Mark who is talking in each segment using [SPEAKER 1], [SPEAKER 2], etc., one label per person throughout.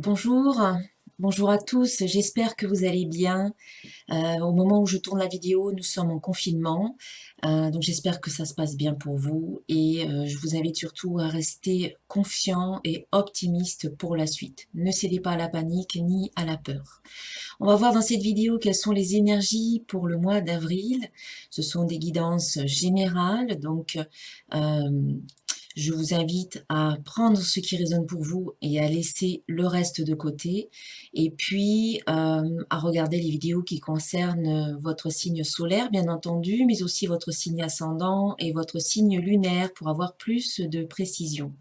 [SPEAKER 1] Bonjour, bonjour à tous, j'espère que vous allez bien. Au moment où je tourne la vidéo, nous sommes en confinement, donc j'espère que ça se passe bien pour vous et je vous invite surtout à rester confiant et optimiste pour la suite. Ne cédez pas à la panique ni à la peur. On va voir dans cette vidéo quelles sont les énergies pour le mois d'avril. Ce sont des guidances générales, donc euh, je vous invite à prendre ce qui résonne pour vous et à laisser le reste de côté. Et puis à regarder les vidéos qui concernent votre signe solaire, bien entendu, mais aussi votre signe ascendant et votre signe lunaire pour avoir plus de précision.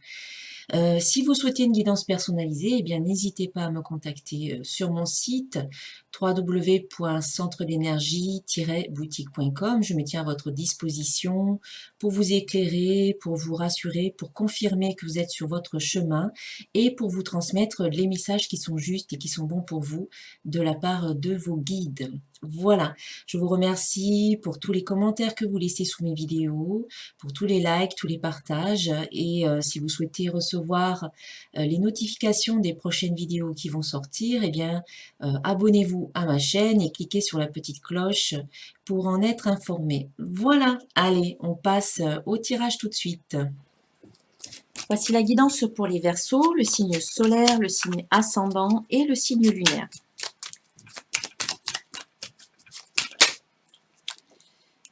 [SPEAKER 1] Si vous souhaitez une guidance personnalisée, eh bien n'hésitez pas à me contacter sur mon site www.centredénergie-boutique.com. Je me tiens à votre disposition pour vous éclairer, pour vous rassurer, pour confirmer que vous êtes sur votre chemin et pour vous transmettre les messages qui sont justes et qui sont bons pour vous de la part de vos guides. Voilà, je vous remercie pour tous les commentaires que vous laissez sous mes vidéos, pour tous les likes, tous les partages. Et si vous souhaitez recevoir les notifications des prochaines vidéos qui vont sortir, eh bien, abonnez-vous à ma chaîne et cliquez sur la petite cloche pour en être informé. Voilà, allez, on passe au tirage tout de suite. Voici la guidance pour les Verseaux, le signe solaire, le signe ascendant et le signe lunaire.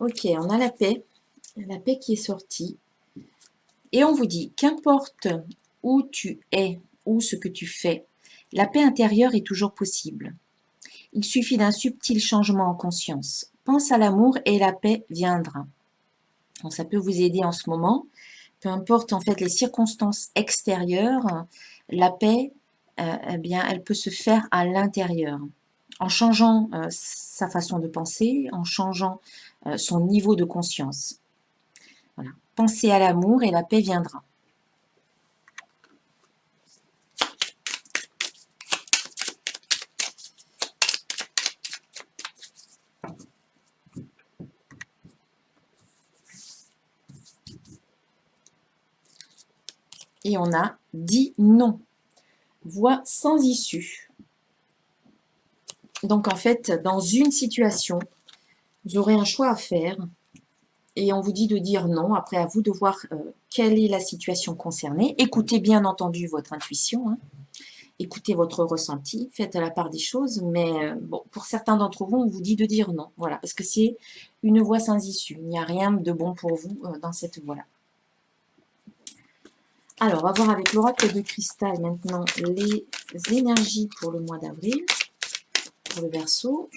[SPEAKER 1] Ok, on a la paix qui est sortie. Et on vous dit, qu'importe où tu es ou ce que tu fais, la paix intérieure est toujours possible. Il suffit d'un subtil changement en conscience. Pense à l'amour et la paix viendra. Donc ça peut vous aider en ce moment. Peu importe en fait les circonstances extérieures, la paix, eh bien, elle peut se faire à l'intérieur. En changeant sa façon de penser, en changeant son niveau de conscience. Voilà. Pensez à l'amour et la paix viendra. Et on a dit non. Voie sans issue. Donc en fait, dans une situation, vous aurez un choix à faire et on vous dit de dire non. Après, à vous de voir quelle est la situation concernée. Écoutez bien entendu votre intuition, hein. Écoutez votre ressenti, faites à la part des choses, mais bon, pour certains d'entre vous, on vous dit de dire non. Voilà, parce que c'est une voie sans issue. Il n'y a rien de bon pour vous dans cette voie-là. Alors, on va voir avec l'oracle de cristal maintenant les énergies pour le mois d'avril, pour le Verseau.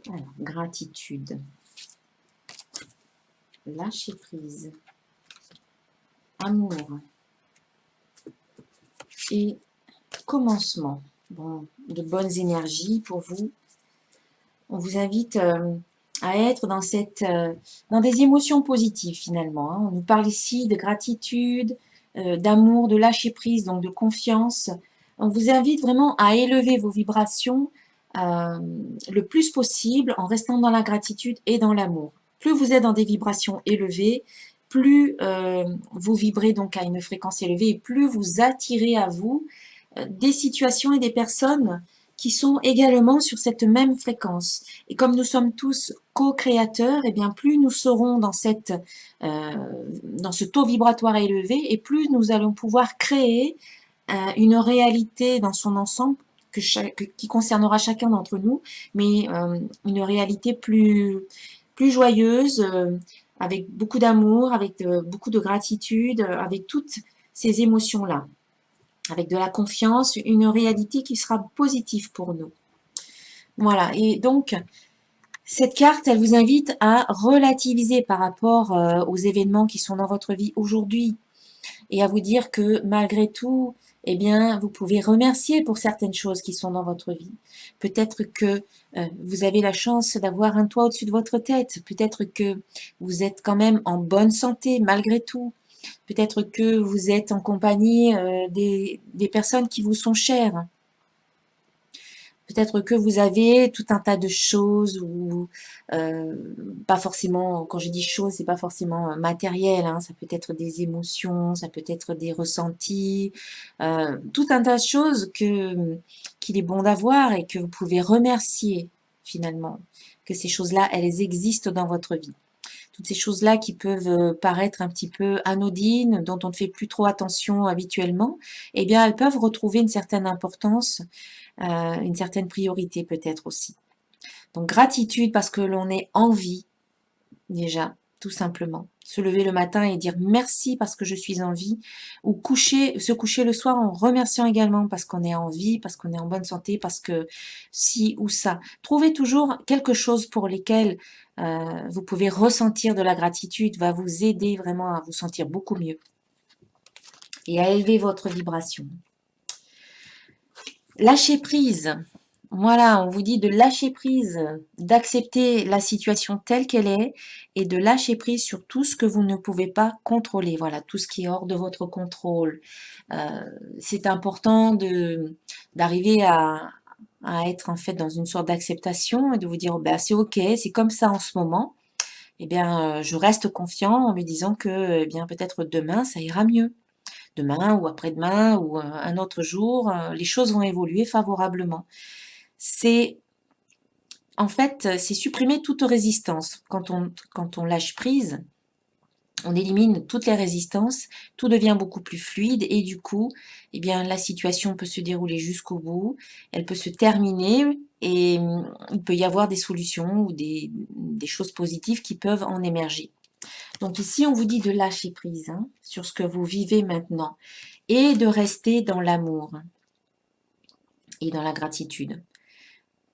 [SPEAKER 1] Alors, gratitude, lâcher prise, amour et commencement. Bon, de bonnes énergies pour vous. On vous invite à être dans des émotions positives finalement, hein. On nous parle ici de gratitude, d'amour, de lâcher prise, donc de confiance. On vous invite vraiment à élever vos vibrations le plus possible en restant dans la gratitude et dans l'amour. Plus vous êtes dans des vibrations élevées, plus vous vibrez donc à une fréquence élevée et plus vous attirez à vous des situations et des personnes qui sont également sur cette même fréquence. Et comme nous sommes tous co-créateurs, et bien plus nous serons dans ce taux vibratoire élevé, et plus nous allons pouvoir créer une réalité dans son ensemble qui concernera chacun d'entre nous, mais une réalité plus joyeuse, avec beaucoup d'amour, avec beaucoup de gratitude, avec toutes ces émotions-là, avec de la confiance, une réalité qui sera positive pour nous. Voilà, et donc cette carte, elle vous invite à relativiser par rapport aux événements qui sont dans votre vie aujourd'hui et à vous dire que malgré tout, eh bien, vous pouvez remercier pour certaines choses qui sont dans votre vie. Peut-être que vous avez la chance d'avoir un toit au-dessus de votre tête. Peut-être que vous êtes quand même en bonne santé malgré tout. Peut-être que vous êtes en compagnie des personnes qui vous sont chères. Peut-être que vous avez tout un tas de choses ou pas forcément, quand je dis choses, c'est pas forcément matériel, hein, ça peut être des émotions, ça peut être des ressentis, tout un tas de choses qu'il est bon d'avoir et que vous pouvez remercier finalement, que ces choses-là, elles existent dans votre vie. Toutes ces choses-là qui peuvent paraître un petit peu anodines, dont on ne fait plus trop attention habituellement, eh bien, elles peuvent retrouver une certaine importance, une certaine priorité peut-être aussi. Donc, gratitude parce que l'on est en vie, déjà, tout simplement. Se lever le matin et dire merci parce que je suis en vie, ou se coucher le soir en remerciant également parce qu'on est en vie, parce qu'on est en bonne santé, parce que ci ou ça. Trouvez toujours quelque chose pour lesquels vous pouvez ressentir de la gratitude, va vous aider vraiment à vous sentir beaucoup mieux et à élever votre vibration. Lâcher prise. Voilà, on vous dit de lâcher prise, d'accepter la situation telle qu'elle est et de lâcher prise sur tout ce que vous ne pouvez pas contrôler. Voilà, tout ce qui est hors de votre contrôle. C'est important d'arriver à être en fait dans une sorte d'acceptation et de vous dire oh, ben, c'est ok, c'est comme ça en ce moment. Eh bien, je reste confiant en me disant que eh bien peut-être demain ça ira mieux. Demain ou après-demain ou un autre jour, les choses vont évoluer favorablement. C'est en fait, c'est supprimer toute résistance. Quand on lâche prise, on élimine toutes les résistances, tout devient beaucoup plus fluide et du coup, eh bien, la situation peut se dérouler jusqu'au bout, elle peut se terminer et il peut y avoir des solutions ou des choses positives qui peuvent en émerger. Donc ici, on vous dit de lâcher prise hein, sur ce que vous vivez maintenant et de rester dans l'amour et dans la gratitude.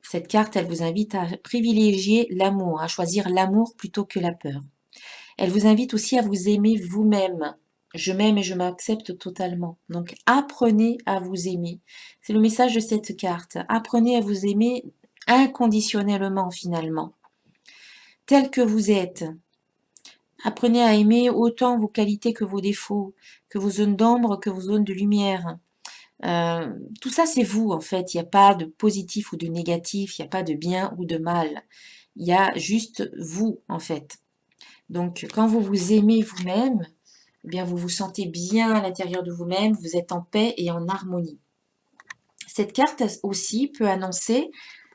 [SPEAKER 1] Cette carte, elle vous invite à privilégier l'amour, à choisir l'amour plutôt que la peur. Elle vous invite aussi à vous aimer vous-même. Je m'aime et je m'accepte totalement. Donc apprenez à vous aimer. C'est le message de cette carte. Apprenez à vous aimer inconditionnellement finalement, tel que vous êtes. Apprenez à aimer autant vos qualités que vos défauts, que vos zones d'ombre, que vos zones de lumière. Tout ça, c'est vous, en fait. Il n'y a pas de positif ou de négatif, il n'y a pas de bien ou de mal. Il y a juste vous, en fait. Donc, quand vous vous aimez vous-même, eh bien, vous vous sentez bien à l'intérieur de vous-même, vous êtes en paix et en harmonie. Cette carte aussi peut annoncer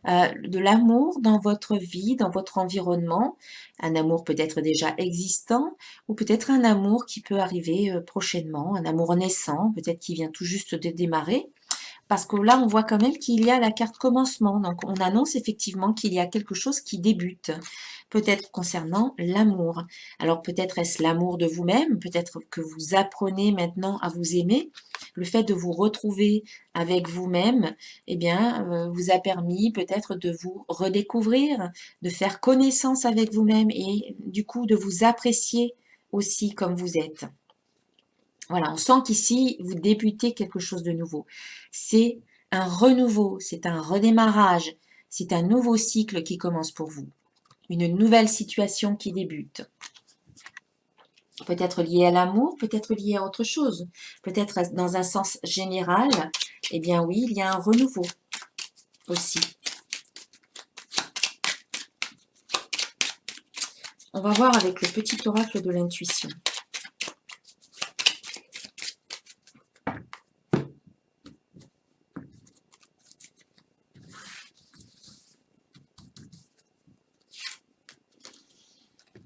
[SPEAKER 1] de l'amour dans votre vie, dans votre environnement, un amour peut-être déjà existant ou peut-être un amour qui peut arriver prochainement, un amour naissant, peut-être qui vient tout juste de démarrer. Parce que là, on voit quand même qu'il y a la carte commencement. Donc, on annonce effectivement qu'il y a quelque chose qui débute. Peut-être concernant l'amour. Alors, peut-être est-ce l'amour de vous-même. Peut-être que vous apprenez maintenant à vous aimer. Le fait de vous retrouver avec vous-même, eh bien, vous a permis peut-être de vous redécouvrir, de faire connaissance avec vous-même et du coup de vous apprécier aussi comme vous êtes. Voilà, on sent qu'ici, vous débutez quelque chose de nouveau. C'est un renouveau, c'est un redémarrage, c'est un nouveau cycle qui commence pour vous. Une nouvelle situation qui débute. Peut-être lié à l'amour, peut-être lié à autre chose. Peut-être dans un sens général, eh bien oui, il y a un renouveau aussi. On va voir avec le petit oracle de l'intuition.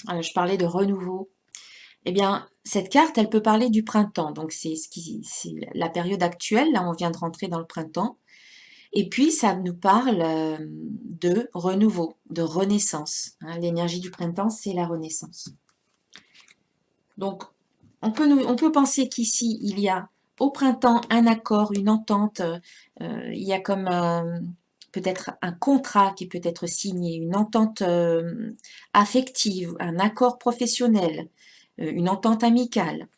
[SPEAKER 1] Alors, je parlais de renouveau. Eh bien, cette carte, elle peut parler du printemps. Donc, c'est la période actuelle. Là, on vient de rentrer dans le printemps. Et puis, ça nous parle de renouveau, de renaissance. Hein. L'énergie du printemps, c'est la renaissance. Donc, on peut penser qu'ici, il y a au printemps un accord, une entente. Il y a comme peut-être un contrat qui peut être signé, une entente affective, un accord professionnel, une entente amicale.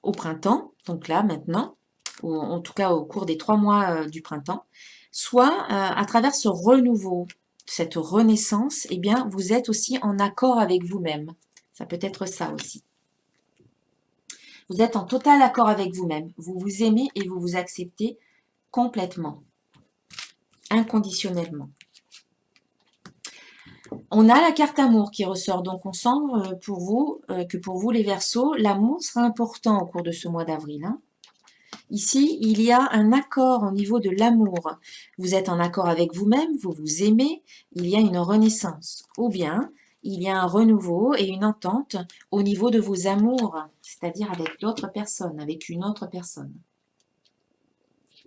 [SPEAKER 1] Au printemps, donc là, maintenant, ou en tout cas au cours des 3 mois du printemps, soit à travers ce renouveau, cette renaissance, eh bien, vous êtes aussi en accord avec vous-même. Ça peut être ça aussi. Vous êtes en total accord avec vous-même. Vous vous aimez et vous vous acceptez complètement. inconditionnellement. On a la carte amour qui ressort, donc on sent pour vous que pour vous les Verseaux, l'amour sera important au cours de ce mois d'avril. Hein. Ici, il y a un accord au niveau de l'amour. Vous êtes en accord avec vous-même, vous vous aimez, il y a une renaissance. Ou bien, il y a un renouveau et une entente au niveau de vos amours, c'est-à-dire avec d'autres personnes, avec une autre personne.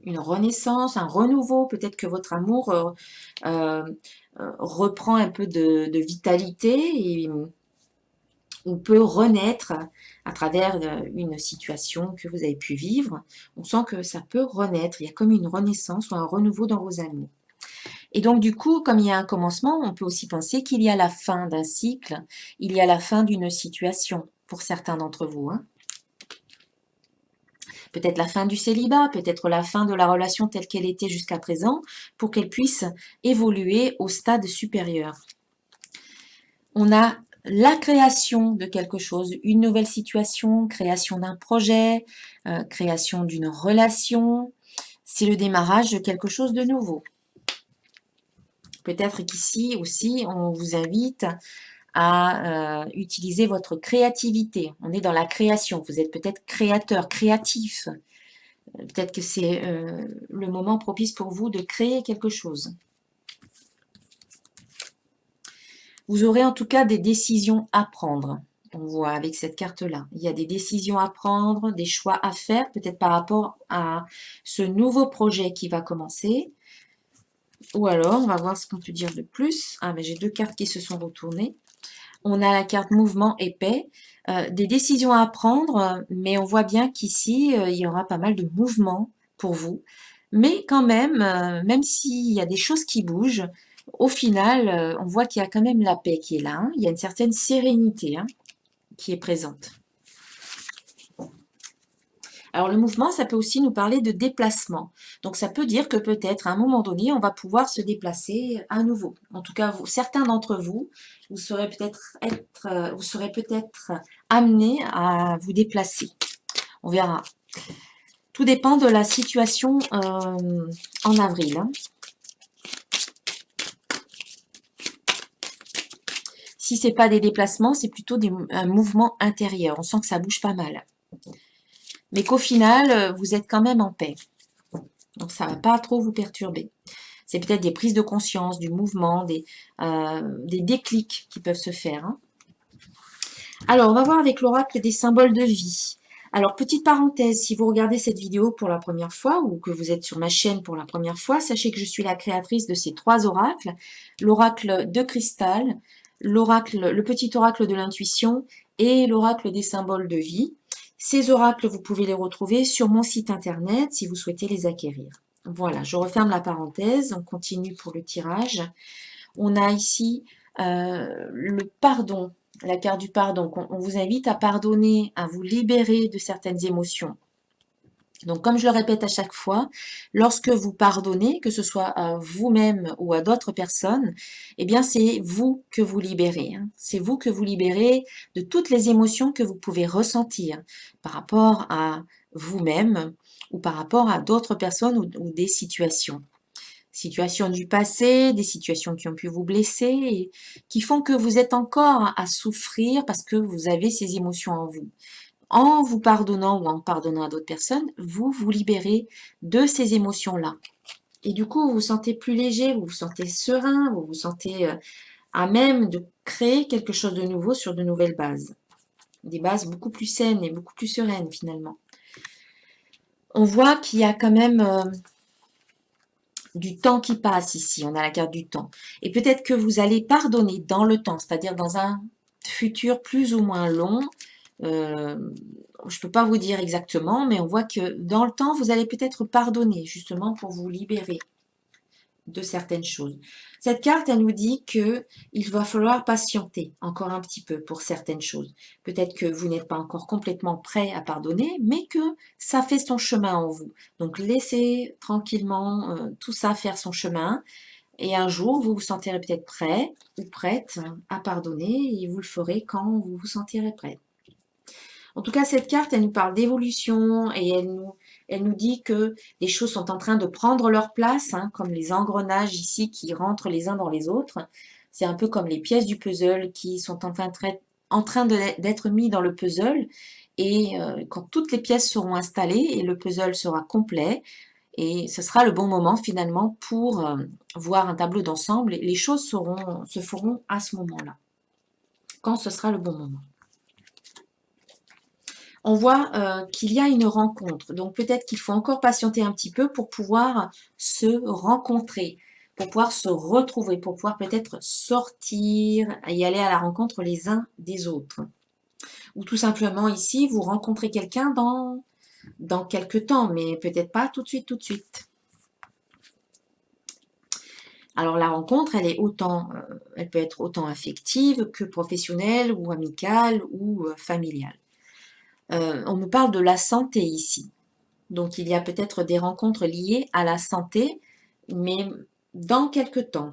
[SPEAKER 1] Une renaissance, un renouveau, peut-être que votre amour reprend un peu de vitalité et on peut renaître à travers une situation que vous avez pu vivre. On sent que ça peut renaître, il y a comme une renaissance ou un renouveau dans vos amours. Et donc du coup, comme il y a un commencement, on peut aussi penser qu'il y a la fin d'un cycle, il y a la fin d'une situation pour certains d'entre vous. Hein. Peut-être la fin du célibat, peut-être la fin de la relation telle qu'elle était jusqu'à présent, pour qu'elle puisse évoluer au stade supérieur. On a la création de quelque chose, une nouvelle situation, création d'un projet, création d'une relation. C'est le démarrage de quelque chose de nouveau. Peut-être qu'ici aussi, on vous invite à utiliser votre créativité. On est dans la création. Vous êtes peut-être créateur, créatif. Peut-être que c'est le moment propice pour vous de créer quelque chose. Vous aurez en tout cas des décisions à prendre. On voit avec cette carte-là. Il y a des décisions à prendre, des choix à faire, peut-être par rapport à ce nouveau projet qui va commencer. Ou alors, on va voir ce qu'on peut dire de plus. Ah, mais j'ai deux cartes qui se sont retournées. On a la carte mouvement et paix. Des décisions à prendre, mais on voit bien qu'ici, il y aura pas mal de mouvements pour vous. Mais quand même, même s'il y a des choses qui bougent, au final, on voit qu'il y a quand même la paix qui est là. Hein. Il y a une certaine sérénité qui est présente. Alors le mouvement, ça peut aussi nous parler de déplacement. Donc ça peut dire que peut-être à un moment donné, on va pouvoir se déplacer à nouveau. En tout cas, certains d'entre vous, vous serez peut-être amenés à vous déplacer. On verra. Tout dépend de la situation en avril. Hein. Si ce n'est pas des déplacements, c'est plutôt un mouvement intérieur. On sent que ça bouge pas mal. Mais qu'au final, vous êtes quand même en paix. Donc ça ne va pas trop vous perturber. C'est peut-être des prises de conscience, du mouvement, des déclics qui peuvent se faire. Hein. Alors, on va voir avec l'oracle des symboles de vie. Alors, petite parenthèse, si vous regardez cette vidéo pour la première fois ou que vous êtes sur ma chaîne pour la première fois, sachez que je suis la créatrice de ces trois oracles. L'oracle de cristal, le petit oracle de l'intuition et l'oracle des symboles de vie. Ces oracles, vous pouvez les retrouver sur mon site internet si vous souhaitez les acquérir. Voilà, je referme la parenthèse, on continue pour le tirage. On a ici le pardon, la carte du pardon. On vous invite à pardonner, à vous libérer de certaines émotions. Donc, comme je le répète à chaque fois, lorsque vous pardonnez, que ce soit à vous-même ou à d'autres personnes, eh bien, c'est vous que vous libérez. Hein. C'est vous que vous libérez de toutes les émotions que vous pouvez ressentir par rapport à vous-même ou par rapport à d'autres personnes ou des situations. Situations du passé, des situations qui ont pu vous blesser et qui font que vous êtes encore à souffrir parce que vous avez ces émotions en vous. En vous pardonnant ou en pardonnant à d'autres personnes, vous vous libérez de ces émotions-là. Et du coup, vous vous sentez plus léger, vous vous sentez serein, vous vous sentez à même de créer quelque chose de nouveau sur de nouvelles bases. Des bases beaucoup plus saines et beaucoup plus sereines finalement. On voit qu'il y a quand même du temps qui passe ici, on a la carte du temps. Et peut-être que vous allez pardonner dans le temps, c'est-à-dire dans un futur plus ou moins long. Je ne peux pas vous dire exactement, mais on voit que dans le temps, vous allez peut-être pardonner, justement pour vous libérer de certaines choses. Cette carte, elle nous dit qu'il va falloir patienter encore un petit peu pour certaines choses. Peut-être que vous n'êtes pas encore complètement prêt à pardonner, mais que ça fait son chemin en vous. Donc laissez tranquillement tout ça faire son chemin. Et un jour, vous vous sentirez peut-être prêt ou prête à pardonner et vous le ferez quand vous vous sentirez prêt. En tout cas, cette carte, elle nous parle d'évolution et elle nous Elle nous dit que les choses sont en train de prendre leur place, hein, comme les engrenages ici qui rentrent les uns dans les autres. C'est un peu comme les pièces du puzzle qui sont en train d'être mis dans le puzzle. Et quand toutes les pièces seront installées et le puzzle sera complet, et ce sera le bon moment finalement pour voir un tableau d'ensemble. Les choses se feront à ce moment-là, quand ce sera le bon moment. On voit qu'il y a une rencontre. Donc peut-être qu'il faut encore patienter un petit peu pour pouvoir se rencontrer, pour pouvoir se retrouver, pour pouvoir peut-être sortir et aller à la rencontre les uns des autres. Ou tout simplement ici, vous rencontrez quelqu'un dans quelques temps, mais peut-être pas tout de suite, tout de suite. Alors la rencontre, elle peut être autant affective que professionnelle ou amicale ou familiale. On nous parle de la santé ici. Donc il y a peut-être des rencontres liées à la santé, mais dans quelque temps.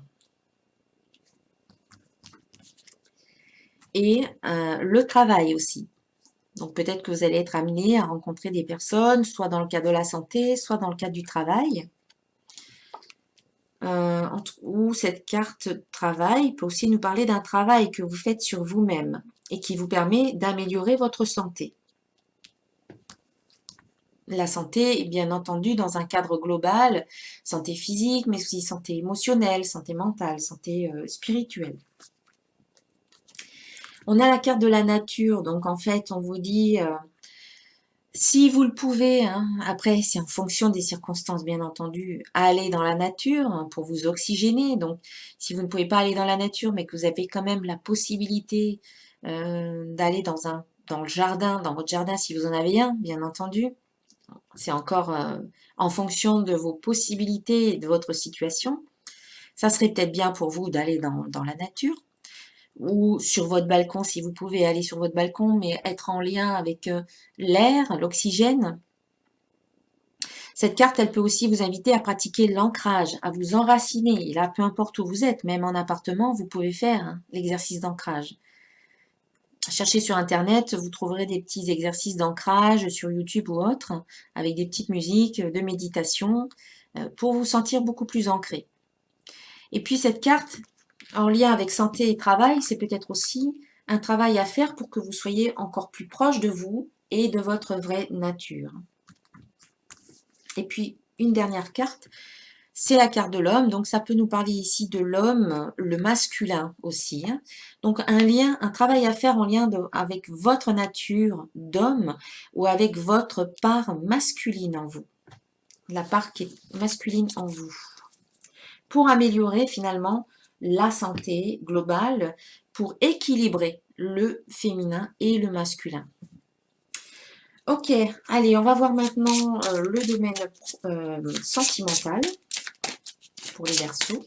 [SPEAKER 1] Et le travail aussi. Donc peut-être que vous allez être amené à rencontrer des personnes, soit dans le cadre de la santé, soit dans le cadre du travail. Ou cette carte travail peut aussi nous parler d'un travail que vous faites sur vous-même et qui vous permet d'améliorer votre santé. La santé, bien entendu, dans un cadre global, santé physique, mais aussi santé émotionnelle, santé mentale, santé spirituelle. On a la carte de la nature, donc en fait, on vous dit, si vous le pouvez, hein, après, c'est en fonction des circonstances, bien entendu, aller dans la nature hein, pour vous oxygéner. Donc, si vous ne pouvez pas aller dans la nature, mais que vous avez quand même la possibilité d'aller dans le jardin, dans votre jardin, si vous en avez un, bien entendu, c'est encore en fonction de vos possibilités et de votre situation. Ça serait peut-être bien pour vous d'aller dans la nature ou sur votre balcon si vous pouvez aller sur votre balcon, mais être en lien avec l'air, l'oxygène. Cette carte, elle peut aussi vous inviter à pratiquer l'ancrage, à vous enraciner. Et là, peu importe où vous êtes, même en appartement, vous pouvez faire hein, l'exercice d'ancrage. Cherchez sur Internet, vous trouverez des petits exercices d'ancrage sur YouTube ou autre, avec des petites musiques de méditation, pour vous sentir beaucoup plus ancré. Et puis cette carte, en lien avec santé et travail, c'est peut-être aussi un travail à faire pour que vous soyez encore plus proche de vous et de votre vraie nature. Et puis, une dernière carte, c'est la carte de l'homme, donc ça peut nous parler ici de l'homme, le masculin aussi. Hein. Donc un travail à faire en lien avec votre nature d'homme ou avec votre part masculine en vous, la part qui est masculine en vous, pour améliorer finalement la santé globale, pour équilibrer le féminin et le masculin. Ok, allez, on va voir maintenant le domaine sentimental pour les Verseaux.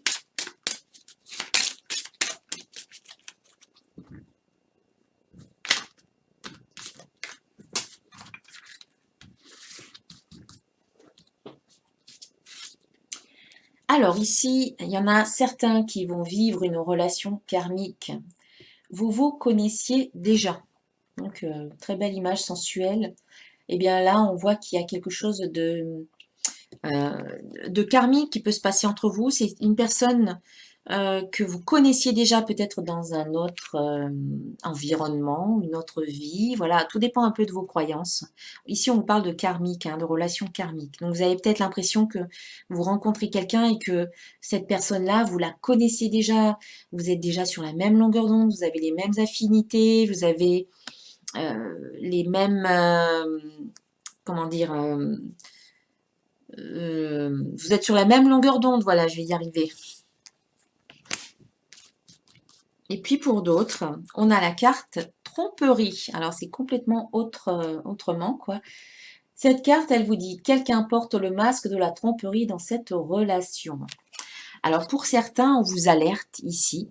[SPEAKER 1] Alors ici, il y en a certains qui vont vivre une relation karmique. Vous vous connaissiez déjà. Donc, très belle image sensuelle. Et bien là, on voit qu'il y a quelque chose de karmique qui peut se passer entre vous. C'est une personne que vous connaissiez déjà peut-être dans un autre environnement, une autre vie. Voilà, tout dépend un peu de vos croyances. Ici, on vous parle de karmique, hein, de relations karmiques. Donc, vous avez peut-être l'impression que vous rencontrez quelqu'un et que cette personne-là, vous la connaissez déjà, vous êtes déjà sur la même longueur d'onde, vous avez les mêmes affinités, vous avez les mêmes, comment dire, vous êtes sur la même longueur d'onde, voilà, je vais y arriver. Et puis pour d'autres, on a la carte tromperie. Alors c'est complètement autrement, quoi. Cette carte, elle vous dit, quelqu'un porte le masque de la tromperie dans cette relation. Alors pour certains, on vous alerte ici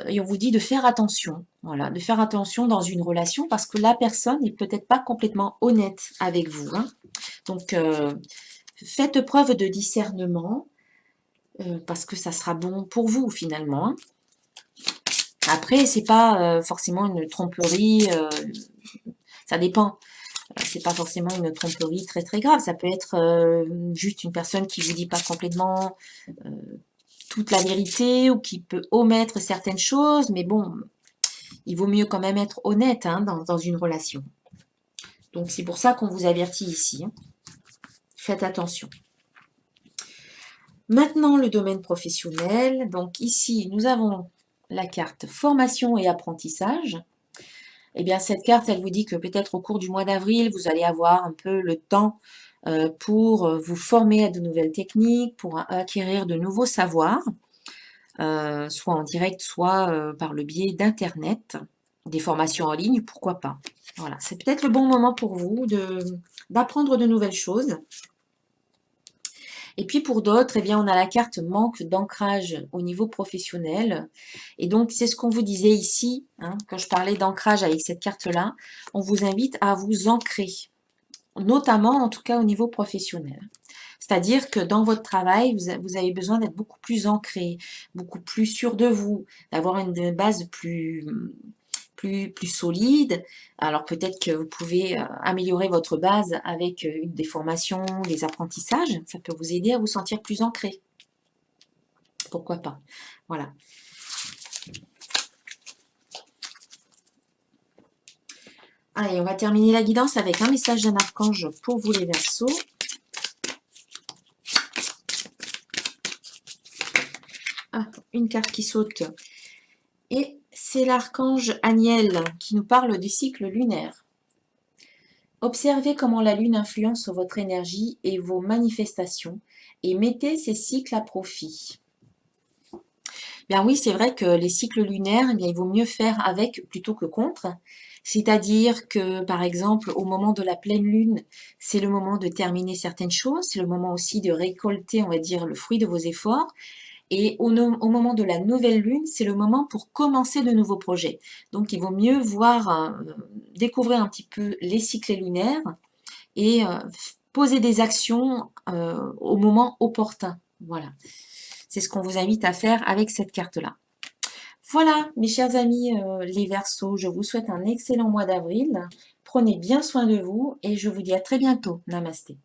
[SPEAKER 1] et on vous dit de faire attention. Voilà, de faire attention dans une relation parce que la personne n'est peut-être pas complètement honnête avec vous. Hein. Donc faites preuve de discernement parce que ça sera bon pour vous finalement. Hein. Après, c'est pas forcément une tromperie, ça dépend. c'est pas forcément une tromperie très très grave. Ça peut être juste une personne qui vous dit pas complètement toute la vérité ou qui peut omettre certaines choses, mais bon, il vaut mieux quand même être honnête hein, dans une relation. Donc c'est pour ça qu'on vous avertit ici. Hein. Faites attention. Maintenant, le domaine professionnel. Donc ici, nous avons la carte formation et apprentissage. Eh bien, cette carte, elle vous dit que peut-être au cours du mois d'avril, vous allez avoir un peu le temps pour vous former à de nouvelles techniques, pour acquérir de nouveaux savoirs, soit en direct, soit par le biais d'Internet, des formations en ligne, pourquoi pas. Voilà, c'est peut-être le bon moment pour vous d'apprendre de nouvelles choses. Et puis pour d'autres, eh bien, on a la carte manque d'ancrage au niveau professionnel. Et donc, c'est ce qu'on vous disait ici, hein, quand je parlais d'ancrage avec cette carte-là. On vous invite à vous ancrer, notamment en tout cas au niveau professionnel. C'est-à-dire que dans votre travail, vous avez besoin d'être beaucoup plus ancré, beaucoup plus sûr de vous, d'avoir une base plus solide. Alors peut-être que vous pouvez améliorer votre base avec des formations, des apprentissages. Ça peut vous aider à vous sentir plus ancré. Pourquoi pas? Voilà. Allez, on va terminer la guidance avec un message d'un archange pour vous les Verseaux. Ah, une carte qui saute. Et c'est l'archange Aniel qui nous parle du cycle lunaire. Observez comment la lune influence votre énergie et vos manifestations et mettez ces cycles à profit. Bien oui, c'est vrai que les cycles lunaires, eh bien, il vaut mieux faire avec plutôt que contre. C'est-à-dire que, par exemple, au moment de la pleine lune, c'est le moment de terminer certaines choses, c'est le moment aussi de récolter, on va dire, le fruit de vos efforts. Et au moment de la nouvelle lune, c'est le moment pour commencer de nouveaux projets. Donc, il vaut mieux découvrir un petit peu les cycles lunaires et poser des actions au moment opportun. Voilà. C'est ce qu'on vous invite à faire avec cette carte-là. Voilà, mes chers amis les Verseaux, je vous souhaite un excellent mois d'avril. Prenez bien soin de vous et je vous dis à très bientôt. Namasté.